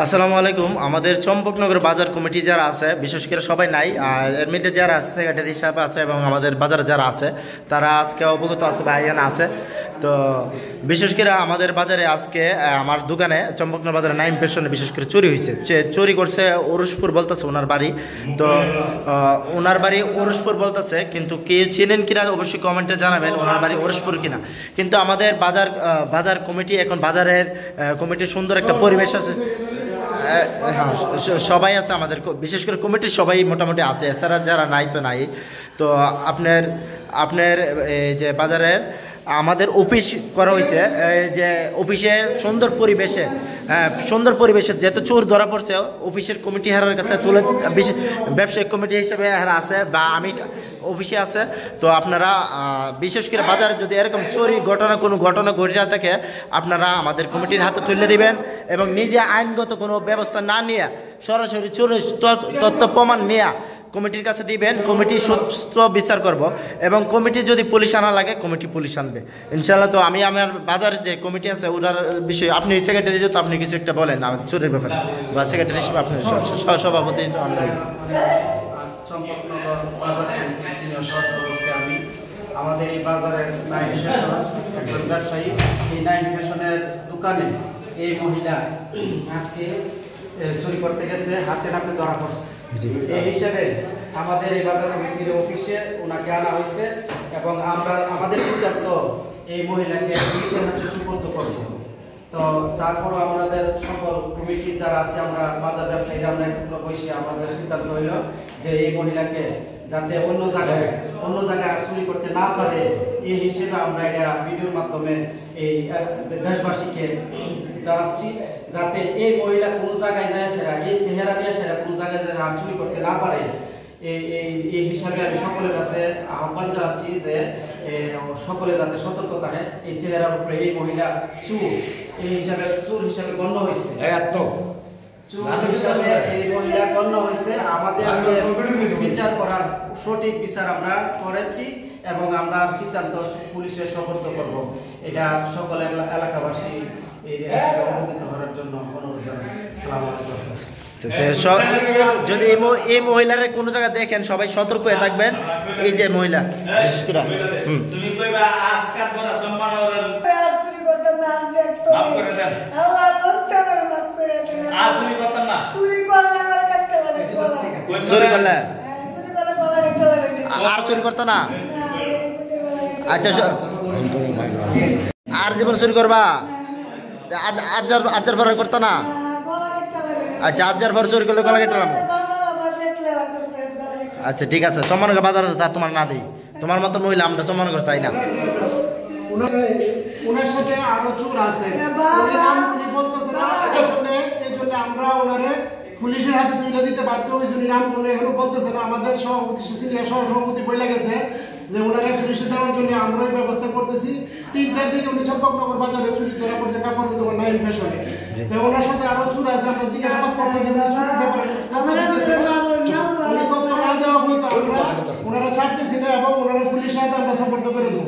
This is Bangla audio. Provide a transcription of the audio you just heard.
আসসালামু আলাইকুম। আমাদের চম্পকনগর বাজার কমিটি যারা আছে, বিশেষ করে সবাই নাই, এর মধ্যে যারা আছে সেক্রেটারি সাহেব আছে এবং আমাদের বাজারে যারা আছে তারা আজকে অবগত আছে, ভাইয়ান আছে। তো বিশেষ করে আমাদের বাজারে আজকে আমার দোকানে চম্পকনগর বাজারে নাইম ফ্যাশনে বিশেষ করে চুরি হয়েছে। চুরি করছে ওরসপুর বলতেছে ওনার বাড়ি। তো ওনার বাড়ি ওরসপুর বলতেছে, কিন্তু কেউ চেনেন কিনা অবশ্যই কমেন্টে জানাবেন ওনার বাড়ি ওরসপুর কিনা। কিন্তু আমাদের বাজার কমিটি এখন বাজারের কমিটির সুন্দর একটা পরিবেশ আছে। হ্যাঁ, সবাই আছে আমাদের, বিশেষ করে কমিটির সবাই মোটামুটি আছে, এছাড়া যারা নাই তো নাই। তো আপনার এই যে বাজারের আমাদের অফিস করা হয়েছে, যে অফিসে সুন্দর পরিবেশে যেহেতু চোর ধরা পড়ছে, অফিসের কমিটি হারার কাছে তুলে ব্যবসায়িক কমিটি হিসেবে হারা আছে বা আমি অফিসে আছে। তো আপনারা বিশেষ করে বাজারে যদি এরকম চুরি কোনো ঘটনা ঘটে থাকে, আপনারা আমাদের কমিটির হাতে তুলে দিবেন এবং নিজে আইনগত কোনো ব্যবস্থা না নিয়ে সরাসরি চুরির তথ্য প্রমাণ নিয়ে কমিটির কাছে দিবেন। কমিটি সুস্থ বিচার করব এবং কমিটি যদি পুলিশ আনা লাগে কমিটি পুলিশ আনবে ইনশাল্লাহ। তো আমি আমার বাজারের যে কমিটি আছে ওনার বিষয়ে, আপনি সেক্রেটারি যেহেতু আপনি কিছু একটা বলেন চুরির ব্যাপারে, বা সেক্রেটারি হিসেবে আপনি সভাপতি। আমাদের এই বাজারের নাইম ফ্যাশন একজন ব্যবসায়ী, এই নাইম ফ্যাশনের দোকানে এই মহিলা আজকে চুরি করতে গেছে, হাতে নাতে ধরা পড়ছে। এই হিসেবে আমাদের এই বাজার কমিটির অফিসে ওনাকে আনা হয়েছে এবং আমাদের সিদ্ধান্ত এই মহিলাকে পুলিশের হাতে সুপর্দ করব। তো তারপরও আমাদের সকল কমিটির যারা আছে, আমরা বাজার ব্যবসায়ীরা আমরা একত্র বসে আমাদের সিদ্ধান্ত হইল যে এই মহিলাকে যাতে অন্য জায়গায় চুরি করতে না পারে, এই হিসেবে আমরা এটা ভিডিওর মাধ্যমে এই দেশবাসীকে জানাচ্ছি, যাতে এই মহিলা কোনো জায়গায় যায় সেরা এই চেহারা নিয়ে সেরা কোনো জায়গায় যায় আর চুরি করতে না পারে। এই হিসাবে আমি সকলের কাছে আহ্বান জানাচ্ছি যে সকলে যাতে সতর্ক থাকে। এই চেহারার উপরে এই মহিলা চোর হিসাবে গণ্য হয়েছে, এই মহিলা গণ্য হয়েছে। আমাদের বিচার করার সঠিক বিচার আমরা করেছি এবং আমরা সিদ্ধান্ত পুলিশের সুপর্দ করব। এটা সকল এলাকাবাসী অবগত করার জন্য অনুরোধ জানাচ্ছি। আসসালামু আলাইকুম। যদি এই মহিলার কোনো জায়গায় দেখেন সবাই সতর্ক হয়ে থাকবেন। এই যে মহিলা চুরি করলে আর চুরি করতো না। আচ্ছা, আর জীবন চুরি করবা আজার পর করতো না। আচ্ছা, আজার পর চুরি করলে গলা কেটে। আচ্ছা ঠিক আছে, সম্মান বাজার আছে তা তোমার না দিই, তোমার মতো মহিলা আমরা সম্মান করে চাই না। ওনার সাথে আরো চোর আছে, আমরা ওনারে পুলিশের হাতে তুলে দিতে বাধ্য হয়েছি। উনি নাম বলে এখনো বলতেছে না। আমাদের সভাপতি বলে গেছে যে ওনারা পুলিশে দেওয়ার জন্য আমরাই ব্যবস্থা করতেছি। 3টার দিকে উনি চম্পকনগর বাজারে চুরি ধরা পড়ছে কাপড় দোকান নাইম ফ্যাশনে। ওনার সাথে আরো চোর আছে, আমরা জিজ্ঞাসাবাদ করতেছি ওনারা ছাড়তেছি না এবং ওনারা পুলিশের হাতে আমরা সাপোর্ট করে দেবো।